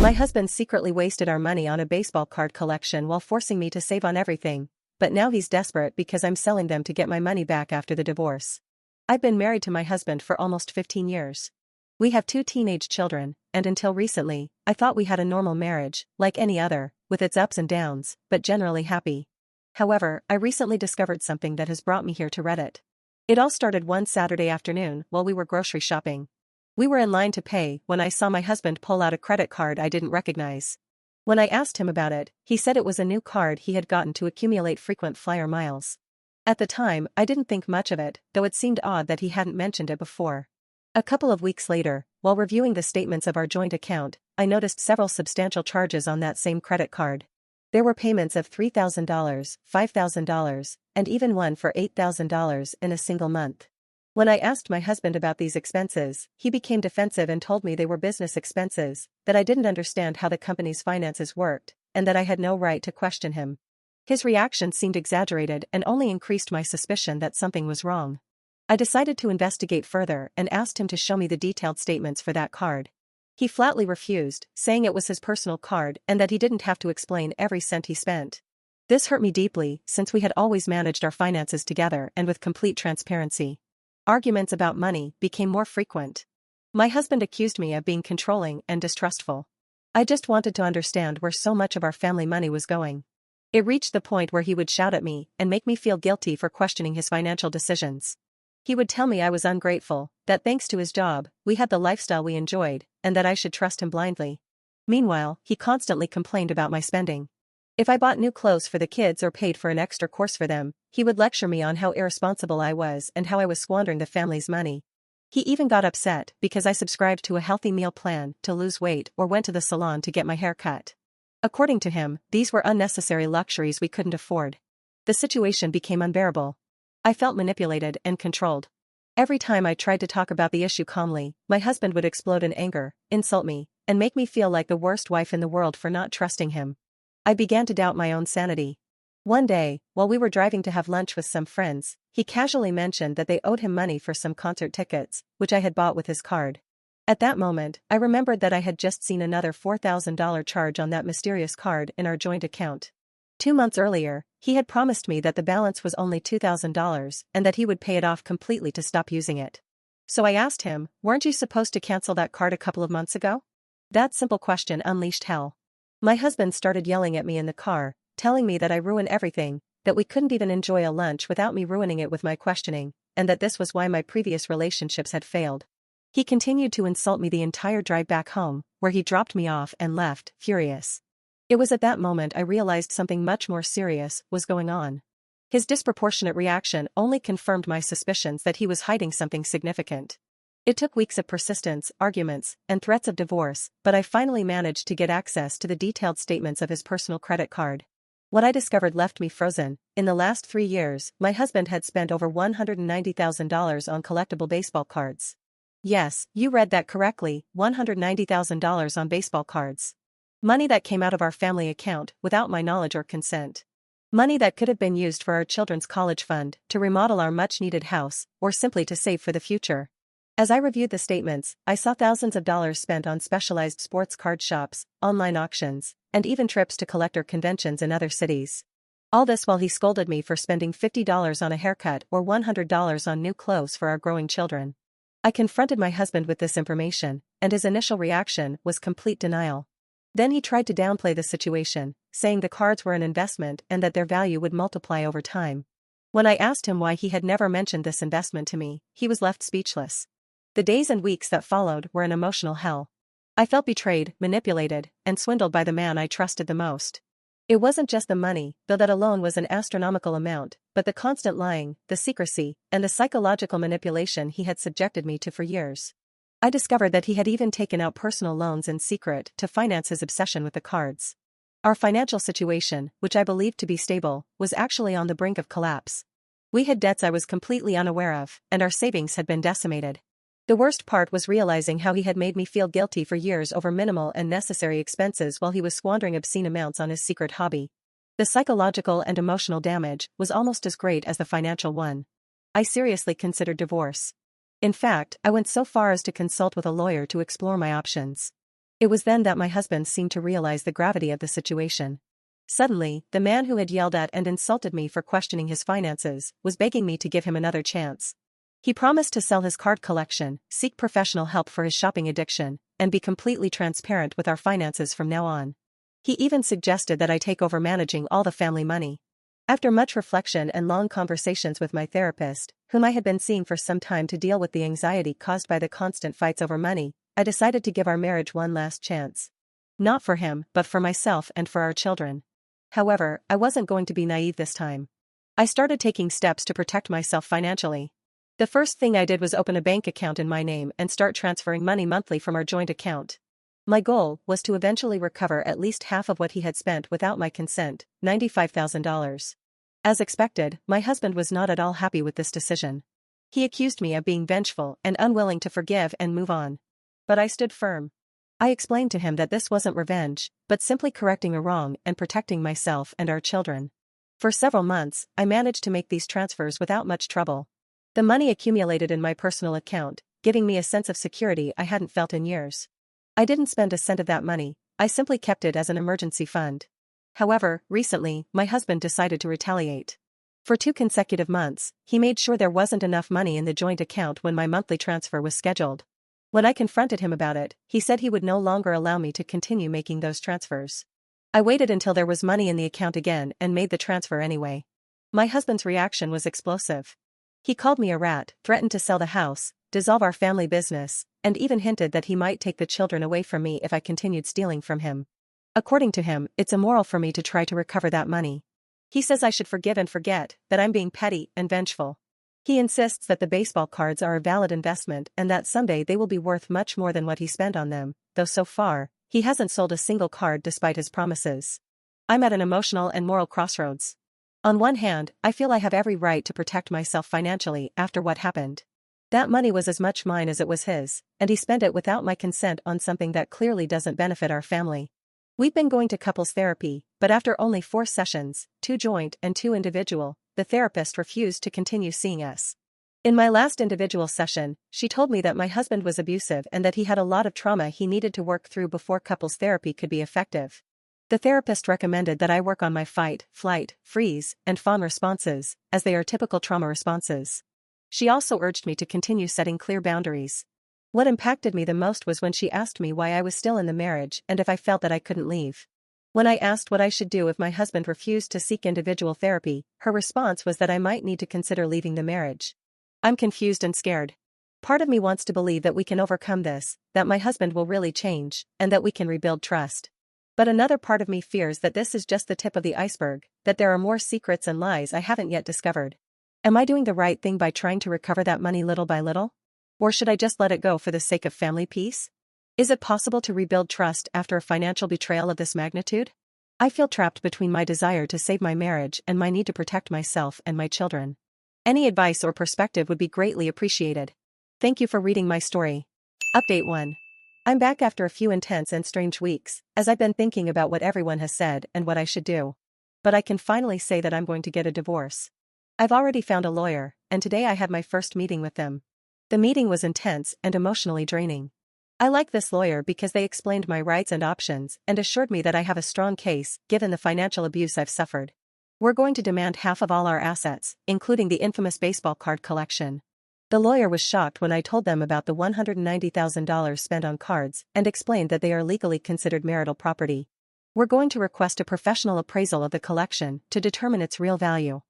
My husband secretly wasted our money on a baseball card collection while forcing me to save on everything, but now he's desperate because I'm selling them to get my money back after the divorce. I've been married to my husband for almost 15 years. We have 2 teenage children, and until recently, I thought we had a normal marriage, like any other, with its ups and downs, but generally happy. However, I recently discovered something that has brought me here to Reddit. It all started one Saturday afternoon while we were grocery shopping. We were in line to pay when I saw my husband pull out a credit card I didn't recognize. When I asked him about it, he said it was a new card he had gotten to accumulate frequent flyer miles. At the time, I didn't think much of it, though it seemed odd that he hadn't mentioned it before. A couple of weeks later, while reviewing the statements of our joint account, I noticed several substantial charges on that same credit card. There were payments of $3,000, $5,000, and even one for $8,000 in a single month. When I asked my husband about these expenses, he became defensive and told me they were business expenses, that I didn't understand how the company's finances worked, and that I had no right to question him. His reaction seemed exaggerated and only increased my suspicion that something was wrong. I decided to investigate further and asked him to show me the detailed statements for that card. He flatly refused, saying it was his personal card and that he didn't have to explain every cent he spent. This hurt me deeply since we had always managed our finances together and with complete transparency. Arguments about money became more frequent. My husband accused me of being controlling and distrustful. I just wanted to understand where so much of our family money was going. It reached the point where he would shout at me and make me feel guilty for questioning his financial decisions. He would tell me I was ungrateful, that thanks to his job, we had the lifestyle we enjoyed, and that I should trust him blindly. Meanwhile, he constantly complained about my spending. If I bought new clothes for the kids or paid for an extra course for them, he would lecture me on how irresponsible I was and how I was squandering the family's money. He even got upset because I subscribed to a healthy meal plan to lose weight or went to the salon to get my hair cut. According to him, these were unnecessary luxuries we couldn't afford. The situation became unbearable. I felt manipulated and controlled. Every time I tried to talk about the issue calmly, my husband would explode in anger, insult me, and make me feel like the worst wife in the world for not trusting him. I began to doubt my own sanity. One day, while we were driving to have lunch with some friends, he casually mentioned that they owed him money for some concert tickets, which I had bought with his card. At that moment, I remembered that I had just seen another $4,000 charge on that mysterious card in our joint account. 2 months earlier, he had promised me that the balance was only $2,000 and that he would pay it off completely to stop using it. So I asked him, "Weren't you supposed to cancel that card a couple of months ago?" That simple question unleashed hell. My husband started yelling at me in the car, telling me that I ruin everything, that we couldn't even enjoy a lunch without me ruining it with my questioning, and that this was why my previous relationships had failed. He continued to insult me the entire drive back home, where he dropped me off and left, furious. It was at that moment I realized something much more serious was going on. His disproportionate reaction only confirmed my suspicions that he was hiding something significant. It took weeks of persistence, arguments, and threats of divorce, but I finally managed to get access to the detailed statements of his personal credit card. What I discovered left me frozen. In the last 3 years, my husband had spent over $190,000 on collectible baseball cards. Yes, you read that correctly, $190,000 on baseball cards. Money that came out of our family account without my knowledge or consent. Money that could have been used for our children's college fund, to remodel our much-needed house, or simply to save for the future. As I reviewed the statements, I saw thousands of dollars spent on specialized sports card shops, online auctions, and even trips to collector conventions in other cities. All this while he scolded me for spending $50 on a haircut or $100 on new clothes for our growing children. I confronted my husband with this information, and his initial reaction was complete denial. Then he tried to downplay the situation, saying the cards were an investment and that their value would multiply over time. When I asked him why he had never mentioned this investment to me, he was left speechless. The days and weeks that followed were an emotional hell. I felt betrayed, manipulated, and swindled by the man I trusted the most. It wasn't just the money, though that alone was an astronomical amount, but the constant lying, the secrecy, and the psychological manipulation he had subjected me to for years. I discovered that he had even taken out personal loans in secret to finance his obsession with the cards. Our financial situation, which I believed to be stable, was actually on the brink of collapse. We had debts I was completely unaware of, and our savings had been decimated. The worst part was realizing how he had made me feel guilty for years over minimal and necessary expenses while he was squandering obscene amounts on his secret hobby. The psychological and emotional damage was almost as great as the financial one. I seriously considered divorce. In fact, I went so far as to consult with a lawyer to explore my options. It was then that my husband seemed to realize the gravity of the situation. Suddenly, the man who had yelled at and insulted me for questioning his finances was begging me to give him another chance. He promised to sell his card collection, seek professional help for his shopping addiction, and be completely transparent with our finances from now on. He even suggested that I take over managing all the family money. After much reflection and long conversations with my therapist, whom I had been seeing for some time to deal with the anxiety caused by the constant fights over money, I decided to give our marriage one last chance. Not for him, but for myself and for our children. However, I wasn't going to be naive this time. I started taking steps to protect myself financially. The first thing I did was open a bank account in my name and start transferring money monthly from our joint account. My goal was to eventually recover at least half of what he had spent without my consent, $95,000. As expected, my husband was not at all happy with this decision. He accused me of being vengeful and unwilling to forgive and move on. But I stood firm. I explained to him that this wasn't revenge, but simply correcting a wrong and protecting myself and our children. For several months, I managed to make these transfers without much trouble. The money accumulated in my personal account, giving me a sense of security I hadn't felt in years. I didn't spend a cent of that money, I simply kept it as an emergency fund. However, recently, my husband decided to retaliate. For 2 consecutive months, he made sure there wasn't enough money in the joint account when my monthly transfer was scheduled. When I confronted him about it, he said he would no longer allow me to continue making those transfers. I waited until there was money in the account again and made the transfer anyway. My husband's reaction was explosive. He called me a rat, threatened to sell the house, dissolve our family business, and even hinted that he might take the children away from me if I continued stealing from him. According to him, it's immoral for me to try to recover that money. He says I should forgive and forget, that I'm being petty and vengeful. He insists that the baseball cards are a valid investment and that someday they will be worth much more than what he spent on them, though so far, he hasn't sold a single card despite his promises. I'm at an emotional and moral crossroads. On one hand, I feel I have every right to protect myself financially after what happened. That money was as much mine as it was his, and he spent it without my consent on something that clearly doesn't benefit our family. We've been going to couples therapy, but after only 4 sessions, 2 joint and 2 individual, the therapist refused to continue seeing us. In my last individual session, she told me that my husband was abusive and that he had a lot of trauma he needed to work through before couples therapy could be effective. The therapist recommended that I work on my fight, flight, freeze, and fawn responses, as they are typical trauma responses. She also urged me to continue setting clear boundaries. What impacted me the most was when she asked me why I was still in the marriage and if I felt that I couldn't leave. When I asked what I should do if my husband refused to seek individual therapy, her response was that I might need to consider leaving the marriage. I'm confused and scared. Part of me wants to believe that we can overcome this, that my husband will really change, and that we can rebuild trust. But another part of me fears that this is just the tip of the iceberg, that there are more secrets and lies I haven't yet discovered. Am I doing the right thing by trying to recover that money little by little? Or should I just let it go for the sake of family peace? Is it possible to rebuild trust after a financial betrayal of this magnitude? I feel trapped between my desire to save my marriage and my need to protect myself and my children. Any advice or perspective would be greatly appreciated. Thank you for reading my story. Update 1. I'm back after a few intense and strange weeks, as I've been thinking about what everyone has said and what I should do. But I can finally say that I'm going to get a divorce. I've already found a lawyer, and today I had my first meeting with them. The meeting was intense and emotionally draining. I like this lawyer because they explained my rights and options and assured me that I have a strong case, given the financial abuse I've suffered. We're going to demand half of all our assets, including the infamous baseball card collection. The lawyer was shocked when I told them about the $190,000 spent on cards and explained that they are legally considered marital property. We're going to request a professional appraisal of the collection to determine its real value.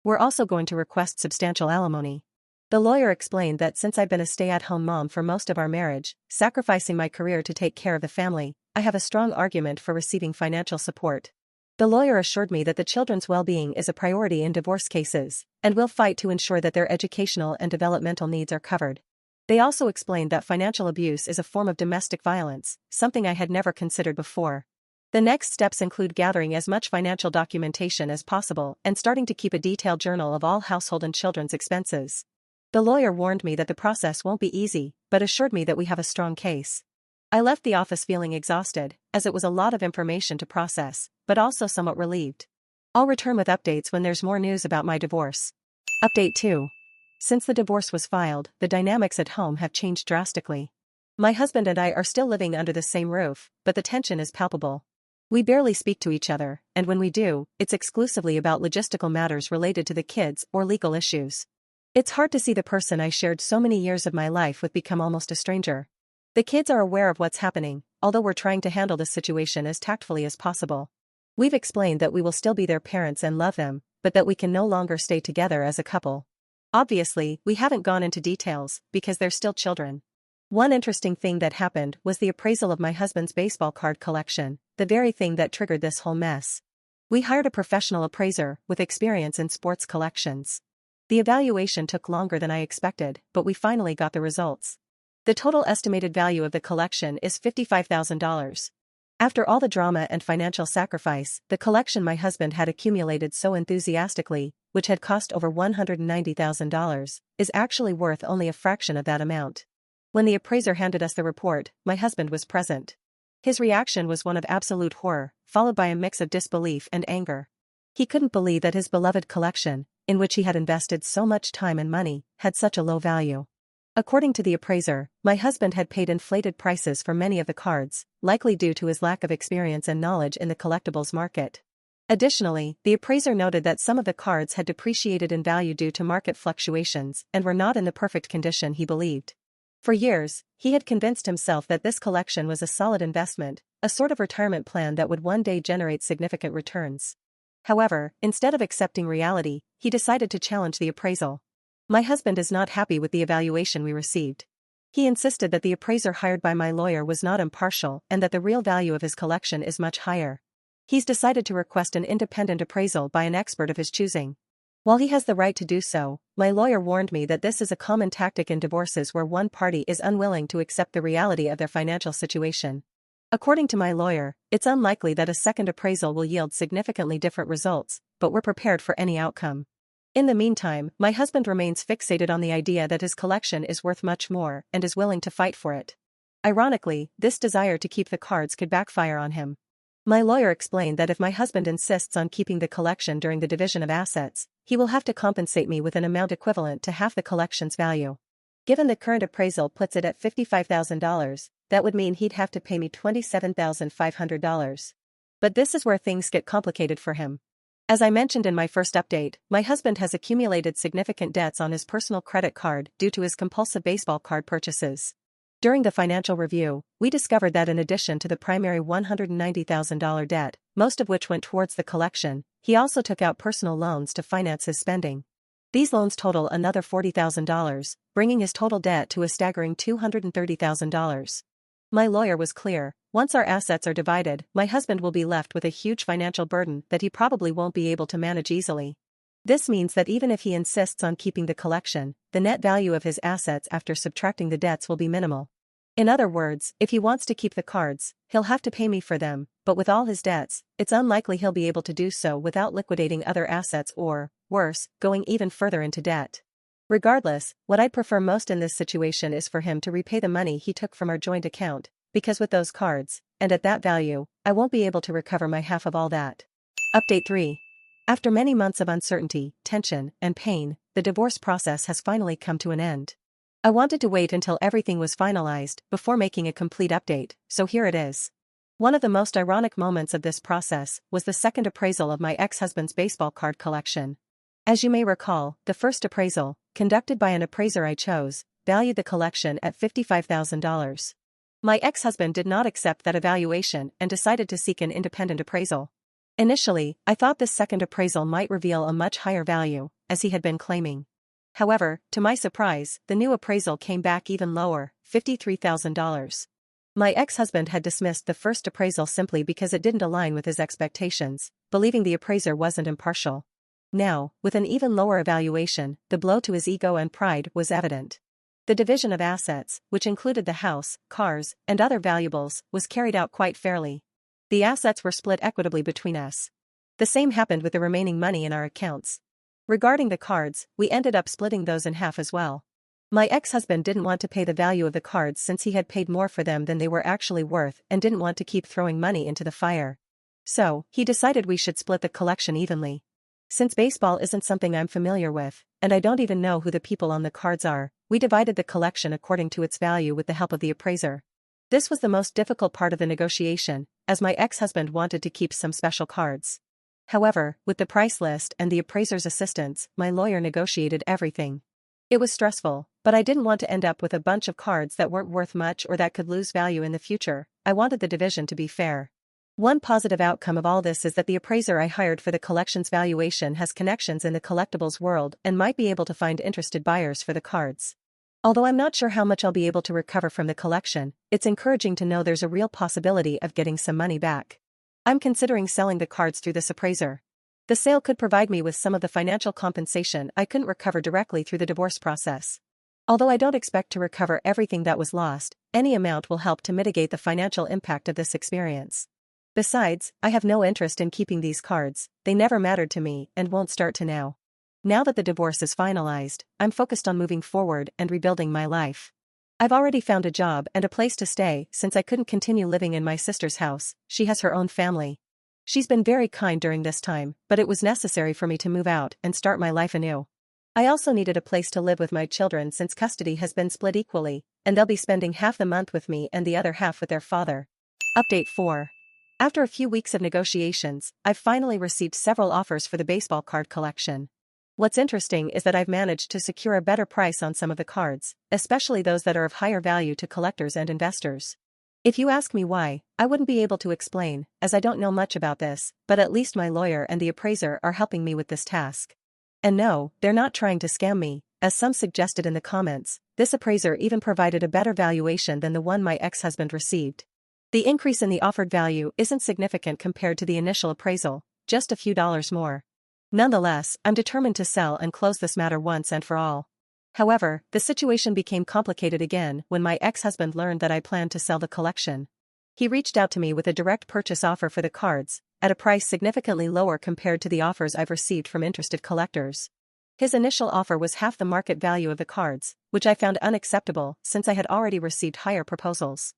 We're also going to request substantial alimony. The lawyer explained that since I've been a stay-at-home mom for most of our marriage, sacrificing my career to take care of the family, I have a strong argument for receiving financial support. The lawyer assured me that the children's well-being is a priority in divorce cases, and will fight to ensure that their educational and developmental needs are covered. They also explained that financial abuse is a form of domestic violence, something I had never considered before. The next steps include gathering as much financial documentation as possible and starting to keep a detailed journal of all household and children's expenses. The lawyer warned me that the process won't be easy, but assured me that we have a strong case. I left the office feeling exhausted, as it was a lot of information to process, but also somewhat relieved. I'll return with updates when there's more news about my divorce. Update 2. Since the divorce was filed, the dynamics at home have changed drastically. My husband and I are still living under the same roof, but the tension is palpable. We barely speak to each other, and when we do, it's exclusively about logistical matters related to the kids or legal issues. It's hard to see the person I shared so many years of my life with become almost a stranger. The kids are aware of what's happening, although we're trying to handle the situation as tactfully as possible. We've explained that we will still be their parents and love them, but that we can no longer stay together as a couple. Obviously, we haven't gone into details, because they're still children. One interesting thing that happened was the appraisal of my husband's baseball card collection, the very thing that triggered this whole mess. We hired a professional appraiser with experience in sports collections. The evaluation took longer than I expected, but we finally got the results. The total estimated value of the collection is $55,000. After all the drama and financial sacrifice, the collection my husband had accumulated so enthusiastically, which had cost over $190,000, is actually worth only a fraction of that amount. When the appraiser handed us the report, my husband was present. His reaction was one of absolute horror, followed by a mix of disbelief and anger. He couldn't believe that his beloved collection, in which he had invested so much time and money, had such a low value. According to the appraiser, my husband had paid inflated prices for many of the cards, likely due to his lack of experience and knowledge in the collectibles market. Additionally, the appraiser noted that some of the cards had depreciated in value due to market fluctuations and were not in the perfect condition he believed. For years, he had convinced himself that this collection was a solid investment, a sort of retirement plan that would one day generate significant returns. However, instead of accepting reality, he decided to challenge the appraisal. My husband is not happy with the evaluation we received. He insisted that the appraiser hired by my lawyer was not impartial and that the real value of his collection is much higher. He's decided to request an independent appraisal by an expert of his choosing. While he has the right to do so, my lawyer warned me that this is a common tactic in divorces where one party is unwilling to accept the reality of their financial situation. According to my lawyer, it's unlikely that a second appraisal will yield significantly different results, but we're prepared for any outcome. In the meantime, my husband remains fixated on the idea that his collection is worth much more and is willing to fight for it. Ironically, this desire to keep the cards could backfire on him. My lawyer explained that if my husband insists on keeping the collection during the division of assets, he will have to compensate me with an amount equivalent to half the collection's value. Given the current appraisal puts it at $55,000, that would mean he'd have to pay me $27,500. But this is where things get complicated for him. As I mentioned in my first update, my husband has accumulated significant debts on his personal credit card due to his compulsive baseball card purchases. During the financial review, we discovered that in addition to the primary $190,000 debt, most of which went towards the collection, he also took out personal loans to finance his spending. These loans total another $40,000, bringing his total debt to a staggering $230,000. My lawyer was clear: once our assets are divided, my husband will be left with a huge financial burden that he probably won't be able to manage easily. This means that even if he insists on keeping the collection, the net value of his assets after subtracting the debts will be minimal. In other words, if he wants to keep the cards, he'll have to pay me for them, but with all his debts, it's unlikely he'll be able to do so without liquidating other assets or, worse, going even further into debt. Regardless, what I'd prefer most in this situation is for him to repay the money he took from our joint account, because with those cards, and at that value, I won't be able to recover my half of all that. Update 3. After many months of uncertainty, tension, and pain, the divorce process has finally come to an end. I wanted to wait until everything was finalized before making a complete update, so here it is. One of the most ironic moments of this process was the second appraisal of my ex-husband's baseball card collection. As you may recall, the first appraisal, conducted by an appraiser I chose, valued the collection at $55,000. My ex-husband did not accept that evaluation and decided to seek an independent appraisal. Initially, I thought this second appraisal might reveal a much higher value, as he had been claiming. However, to my surprise, the new appraisal came back even lower, $53,000. My ex-husband had dismissed the first appraisal simply because it didn't align with his expectations, believing the appraiser wasn't impartial. Now, with an even lower evaluation, the blow to his ego and pride was evident. The division of assets, which included the house, cars, and other valuables, was carried out quite fairly. The assets were split equitably between us. The same happened with the remaining money in our accounts. Regarding the cards, we ended up splitting those in half as well. My ex-husband didn't want to pay the value of the cards since he had paid more for them than they were actually worth and didn't want to keep throwing money into the fire. So, he decided we should split the collection evenly. Since baseball isn't something I'm familiar with, and I don't even know who the people on the cards are, we divided the collection according to its value with the help of the appraiser. This was the most difficult part of the negotiation, as my ex-husband wanted to keep some special cards. However, with the price list and the appraiser's assistance, my lawyer negotiated everything. It was stressful, but I didn't want to end up with a bunch of cards that weren't worth much or that could lose value in the future. I wanted the division to be fair. One positive outcome of all this is that the appraiser I hired for the collection's valuation has connections in the collectibles world and might be able to find interested buyers for the cards. Although I'm not sure how much I'll be able to recover from the collection, it's encouraging to know there's a real possibility of getting some money back. I'm considering selling the cards through this appraiser. The sale could provide me with some of the financial compensation I couldn't recover directly through the divorce process. Although I don't expect to recover everything that was lost, any amount will help to mitigate the financial impact of this experience. Besides, I have no interest in keeping these cards, they never mattered to me and won't start to now. Now that the divorce is finalized, I'm focused on moving forward and rebuilding my life. I've already found a job and a place to stay since I couldn't continue living in my sister's house. She has her own family. She's been very kind during this time, but it was necessary for me to move out and start my life anew. I also needed a place to live with my children since custody has been split equally, and they'll be spending half the month with me and the other half with their father. Update 4. After a few weeks of negotiations, I've finally received several offers for the baseball card collection. What's interesting is that I've managed to secure a better price on some of the cards, especially those that are of higher value to collectors and investors. If you ask me why, I wouldn't be able to explain, as I don't know much about this, but at least my lawyer and the appraiser are helping me with this task. And no, they're not trying to scam me, as some suggested in the comments. This appraiser even provided a better valuation than the one my ex-husband received. The increase in the offered value isn't significant compared to the initial appraisal, just a few dollars more. Nonetheless, I'm determined to sell and close this matter once and for all. However, the situation became complicated again when my ex-husband learned that I planned to sell the collection. He reached out to me with a direct purchase offer for the cards, at a price significantly lower compared to the offers I've received from interested collectors. His initial offer was half the market value of the cards, which I found unacceptable since I had already received higher proposals.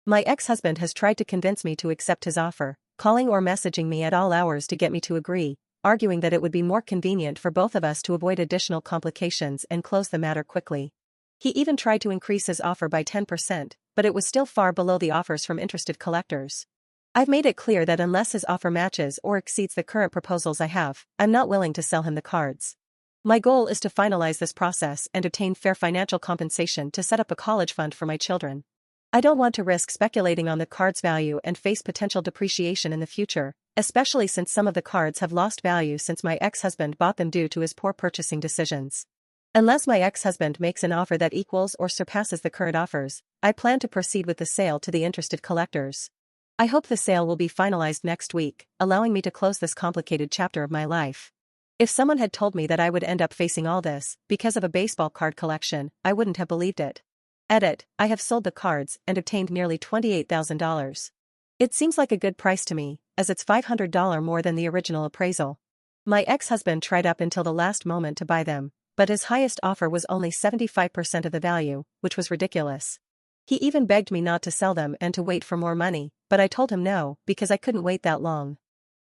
My ex-husband has tried to convince me to accept his offer, calling or messaging me at all hours to get me to agree, arguing that it would be more convenient for both of us to avoid additional complications and close the matter quickly. He even tried to increase his offer by 10%, but it was still far below the offers from interested collectors. I've made it clear that unless his offer matches or exceeds the current proposals I have, I'm not willing to sell him the cards. My goal is to finalize this process and obtain fair financial compensation to set up a college fund for my children. I don't want to risk speculating on the card's value and face potential depreciation in the future, especially since some of the cards have lost value since my ex-husband bought them due to his poor purchasing decisions. Unless my ex-husband makes an offer that equals or surpasses the current offers, I plan to proceed with the sale to the interested collectors. I hope the sale will be finalized next week, allowing me to close this complicated chapter of my life. If someone had told me that I would end up facing all this because of a baseball card collection, I wouldn't have believed it. Edit, I have sold the cards and obtained nearly $28,000. It seems like a good price to me, as it's $500 more than the original appraisal. My ex-husband tried up until the last moment to buy them, but his highest offer was only 75% of the value, which was ridiculous. He even begged me not to sell them and to wait for more money, but I told him no, because I couldn't wait that long.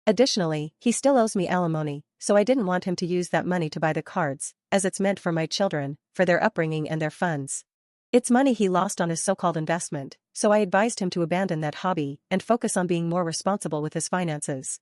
Additionally, he still owes me alimony, so I didn't want him to use that money to buy the cards, as it's meant for my children, for their upbringing and their funds. It's money he lost on his so-called investment, so I advised him to abandon that hobby and focus on being more responsible with his finances.